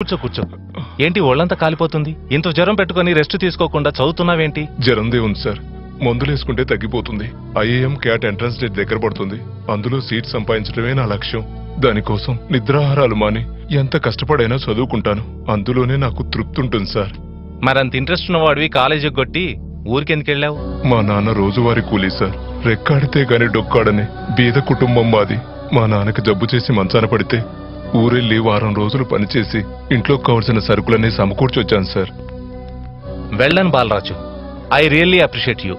కూర్చో కూర్చో. ఏంటి ఒళ్ళంతా కాలిపోతుంది? ఇంత జ్వరం పెట్టుకుని రెస్ట్ తీసుకోకుండా చదువుతున్నావేంటి? జ్వరందే ఉంది సార్, మందులేసుకుంటే తగ్గిపోతుంది. ఐఏఎం క్యాట్ ఎంట్రన్స్ డేట్ దగ్గర పడుతుంది. అందులో సీట్ సంపాదించడమే నా లక్ష్యం. దానికోసం నిద్రాహారాలు మాని ఎంత కష్టపడైనా చదువుకుంటాను. అందులోనే నాకు తృప్తి ఉంటుంది సార్. మరంత ఇంట్రెస్ట్ ఉన్నవాడివి కాలేజీకి కొట్టి ఊరికెందుకెళ్ళావు? మా నాన్న రోజువారీ కూలీ సార్. రెక్కాడితే గాని డొక్కాడని బీద కుటుంబం మాది. మా నాన్నకి జబ్బు చేసి మంచాన పడితే ఊరెళ్ళి వారం రోజులు పనిచేసి ఇంట్లోకి కావలసిన సరుకులన్నీ సమకూర్చొచ్చాను సార్. వెళ్ళను Balaraju, I really appreciate you.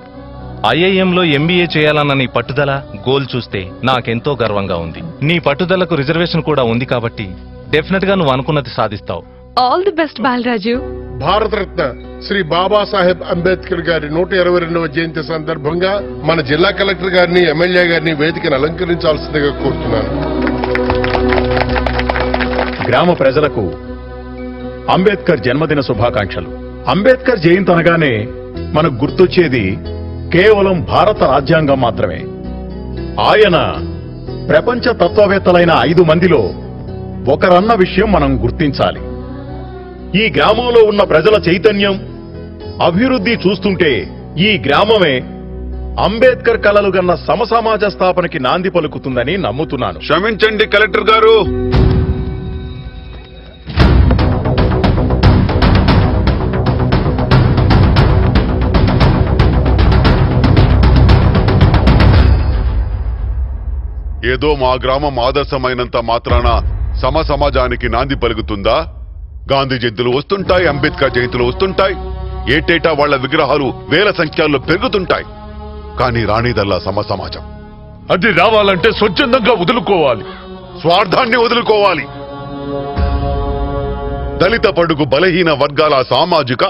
ఐఐఎంలో ఎంబీఏ చేయాలన్న నీ పట్టుదల, గోల్ చూస్తే నాకెంతో గర్వంగా ఉంది. నీ పట్టుదలకు రిజర్వేషన్ కూడా ఉంది కాబట్టి డెఫినెట్ గా నువ్వు అనుకున్నది సాధిస్తావు. All the best Balaraju. Bharat Ratna Shri Babasaheb Ambedkar గారి 122వ జయంతి సందర్భంగా మన జిల్లా కలెక్టర్ గారిని, ఎమ్మెల్యే గారిని వేదికను అలంకరించాల్సిందిగా కోరుతున్నాను. గ్రామ ప్రజలకు అంబేద్కర్ జన్మదిన శుభాకాంక్షలు. అంబేద్కర్ జయంతి అనగానే మనకు గుర్తొచ్చేది కేవలం భారత రాజ్యాంగం మాత్రమే. ఆయన ప్రపంచ తత్వవేత్తలైన 5 మందిలో ఒకరన్న విషయం మనం గుర్తించాలి. ఈ గ్రామంలో ఉన్న ప్రజల చైతన్యం, అభివృద్ధి చూస్తుంటే ఈ గ్రామమే అంబేద్కర్ కలలు గన్న సమసమాజ స్థాపనకి నాంది పలుకుతుందని నమ్ముతున్నాను. క్షమించండి కలెక్టర్ గారు, ఏదో మా గ్రామం ఆదర్శమైనంత మాత్రాన సమాజానికి నాంది పలుకుతుందా? గాంధీ జయంతులు వస్తుంటాయి, అంబేద్కర్ జయంతులు వస్తుంటాయి, ఏటేటా వాళ్ల విగ్రహాలు వేల సంఖ్యలో పెరుగుతుంటాయి. కానీ రాణిదల్లా సమాజం. అది రావాలంటే స్వచ్ఛందంగా వదులుకోవాలి, స్వార్థాన్ని వదులుకోవాలి. దళిత పడుగు బలహీన వర్గాల సామాజిక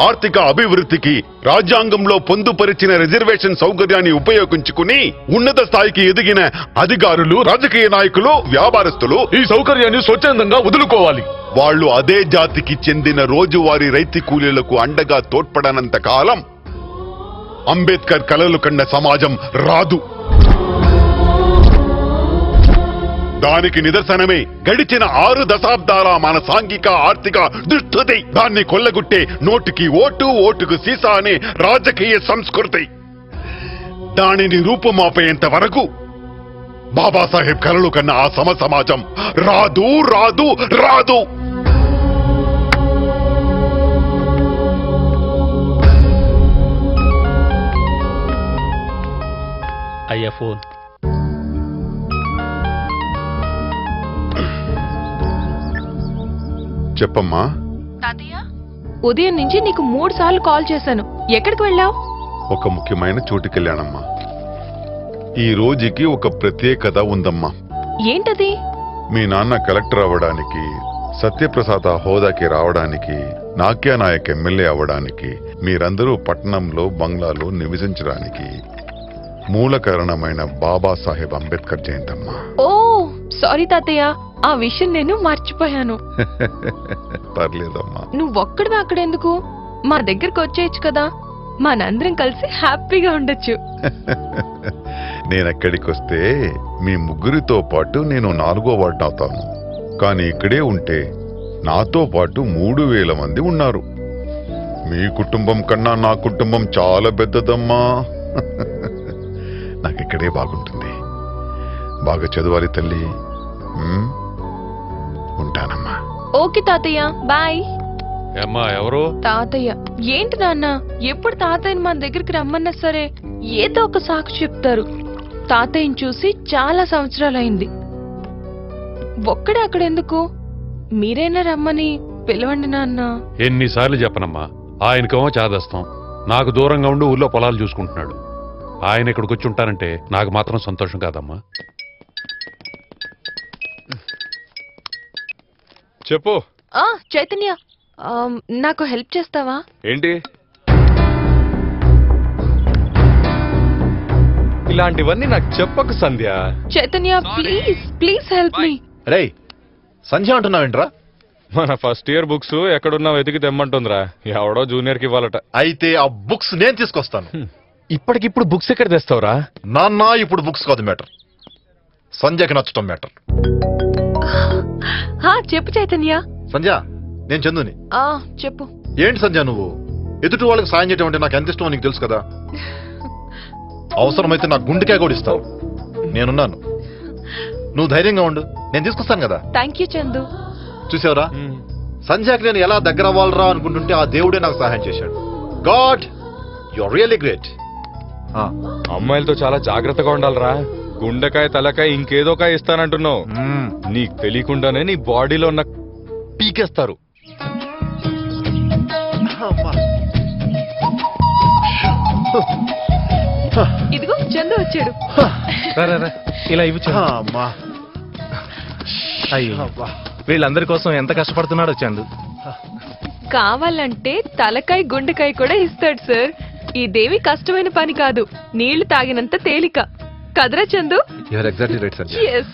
ఆర్థిక అభివృద్ధికి రాజ్యాంగంలో పొందుపరిచిన రిజర్వేషన్ సౌకర్యాన్ని ఉపయోగించుకుని ఉన్నత స్థాయికి ఎదిగిన అధికారులు, రాజకీయ నాయకులు, వ్యాపారస్తులు ఈ సౌకర్యాన్ని స్వచ్ఛందంగా వదులుకోవాలి. వాళ్లు అదే జాతికి చెందిన రోజువారీ రైతు కూలీలకు అండగా తోడ్పడనంత కాలం అంబేద్కర్ కలలు కన్న సమాజం రాదు. దానికి నిదర్శనమే గడిచిన 6 దశాబ్దాల మన సాంఘిక ఆర్థిక దుస్థితి. దాన్ని కొల్లగొట్టే నోటికి ఓటు, ఓటుకు సీసా అనే రాజకీయ సంస్కృతి. దానిని రూపుమాపేంత వరకు బాబాసాహెబ్ కలలు కన్న ఆ సమాజం రాదు రాదు రాదు. అయ్యా ఫోన్. చెప్పమ్మా. తాతయ్య, ఉదయం నుంచి నీకు 3 సార్లు కాల్ చేశాను. ఎక్కడికి వెళ్ళావు? ఒక ముఖ్యమైన చోటుకెళ్ళానమ్మా. ఈ రోజుకి ఒక ప్రత్యేకత ఉందమ్మా. ఏంటది? మీ నాన్న కలెక్టర్ అవ్వడానికి, సత్యప్రసాద హోదాకి రావడానికి, నాక్యానాయక్ ఎమ్మెల్యే అవ్వడానికి, మీరందరూ పట్టణంలో బంగ్లాలో నివసించడానికి మూల కారణమైన బాబాసాహెబ్ అంబేద్కర్ జయంతమ్మా. ఓ సారీ తాతయ్య, ఆ విషయం నేను మర్చిపోయాను. పర్లేదమ్మా. నువ్వొక్కడివి అక్కడెందుకు? మా దగ్గరకు వచ్చేయచ్చు కదా, మనందరం కలిసి హ్యాపీగా ఉండొచ్చు. నేనెక్కడికి వస్తే మీ ముగ్గురితో పాటు నేను 4వ వార్డు అవుతాను. కానీ ఇక్కడే ఉంటే నాతో పాటు 3000 మంది ఉన్నారు. మీ కుటుంబం కన్నా నా కుటుంబం చాలా పెద్దదమ్మా. నాకిక్కడే బాగుంటుంది. బాగా చదవాలి తల్లి. ఉంటానమ్మా. ఓకే తాతయ్య, బాయ్. అమ్మా ఎవరు? తాతయ్య. ఏంటి నాన్న, ఎప్పుడు తాతయ్యని మన దగ్గరికి రమ్మన్నా సరే ఏదో ఒక సాక్షి చెప్తారు. తాతయ్యని చూసి చాలా సంవత్సరాలైంది. ఒక్కడే అక్కడెందుకు? మీరైనా రమ్మని పిలవండి నాన్న. ఎన్నిసార్లు చెప్పనమ్మా, ఆయనకేమో చాదస్తాం, నాకు దూరంగా ఉండి ఊళ్ళో పొలాలు చూసుకుంటున్నాడు. ఆయన ఇక్కడికి వచ్చి ఉంటానంటే నాకు మాత్రం సంతోషం కాదమ్మా. చెప్పు. చైతన్య, నాకు హెల్ప్ చేస్తావా? ఏంటి? ఇలాంటివన్నీ నాకు చెప్పకు Sandhya. Chaitanya, please please help me. రే సంధ్య అంటున్నావేంట్రా? మన ఫస్ట్ ఇయర్ బుక్స్ ఎక్కడున్నా వెతికి తెమ్మంటుందిరా. ఎవడో జూనియర్ కి ఇవ్వాలట. అయితే ఆ బుక్స్ నేను తీసుకొస్తాను. ఇప్పటికిప్పుడు బుక్స్ ఎక్కడ తెస్తావురా? నాన్న, ఇప్పుడు బుక్స్ కాదు మ్యాటర్, సంధ్యకి నచ్చటం మ్యాటర్. చెప్పు చైతన్య. సంధ్య, నేను చందుని. చెప్పు. ఏంటి సంధ్య నువ్వు ఎదుటి వాళ్ళకి సాయం చేయడం అంటే నాకు ఎంత ఇష్టమో నీకు తెలుసు కదా. అవసరమైతే నా గుండెకాయ కూడా ఇస్తాను. నేనున్నాను, నువ్వు ధైర్యంగా ఉండు, నేను తీసుకొస్తాను కదా. Thank you Chandu. చూసావురా, సంధ్యకి నేను ఎలా దగ్గర అవ్వాలరా అనుకుంటుంటే ఆ దేవుడే నాకు సహాయం చేశాడు. God, you are really great. అమ్మాయిలతో చాలా జాగ్రత్తగా ఉండాలరా. గుండెకాయ తలకాయ ఇంకేదో కాయ ఇస్తానంటున్నావు. నీకు తెలియకుండానే నీ బాడీలో ఉన్న పీకేస్తారు. ఇదిగో చందు వచ్చాడు. ఇలా ఇవ్వు చందు. అయ్యో, వీళ్ళందరి కోసం ఎంత కష్టపడుతున్నాడో చందు. కావాలంటే తలకాయ గుండెకాయ కూడా ఇస్తాడు సార్. ఇదేమి కష్టమైన పని కాదు, నీళ్లు తాగినంత తేలిక. కదరా Chandu? You are exactly right Sandhya. Yes.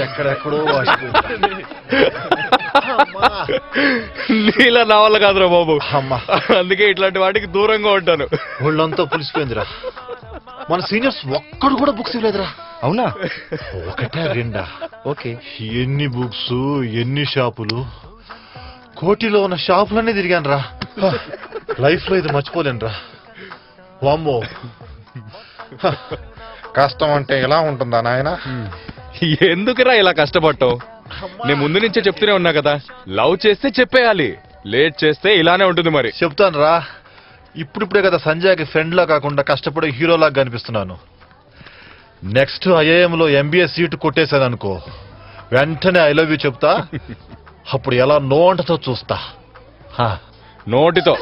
ఎక్కడెక్కడో నీలా నా వల్ల కాదురా బాబు. అమ్మా, అందుకే ఇట్లాంటి వాటికి దూరంగా ఉంటాను. ఒళ్ళంతా పులిసిపోయిందిరా. మన సీనియర్స్ ఒక్కడు కూడా బుక్స్ ఇవ్వలేదురా. అవునా? ఒకటే రెండా? ఓకే. ఎన్ని బుక్స్, ఎన్ని షాపులు, కోటిలో ఉన్న షాపులన్నీ తిరిగాను రా. లైఫ్ లో ఇది మర్చిపోలేను రా. వామ్మో, కష్టం అంటే ఎలా ఉంటుందా నాయన? ఎందుకురా ఇలా కష్టపడటం? నేను ముందు నుంచే చెప్తూనే ఉన్నా కదా, లవ్ చేస్తే చెప్పేయాలి, లేట్ చేస్తే ఇలానే ఉంటుంది. మరి చెప్తాను రా. ఇప్పుడిప్పుడే కదా సంజయ్కి ఫ్రెండ్ లా కాకుండా కష్టపడే హీరోలాగా కనిపిస్తున్నాను. నెక్స్ట్ ఐఐఎం లో ఎంబీఏ సీటు కొట్టేశాను అనుకో, వెంటనే ఐ లవ్ యూ చెప్తా. అప్పుడు ఎలా నో అంటతో చూస్తా. నోటితో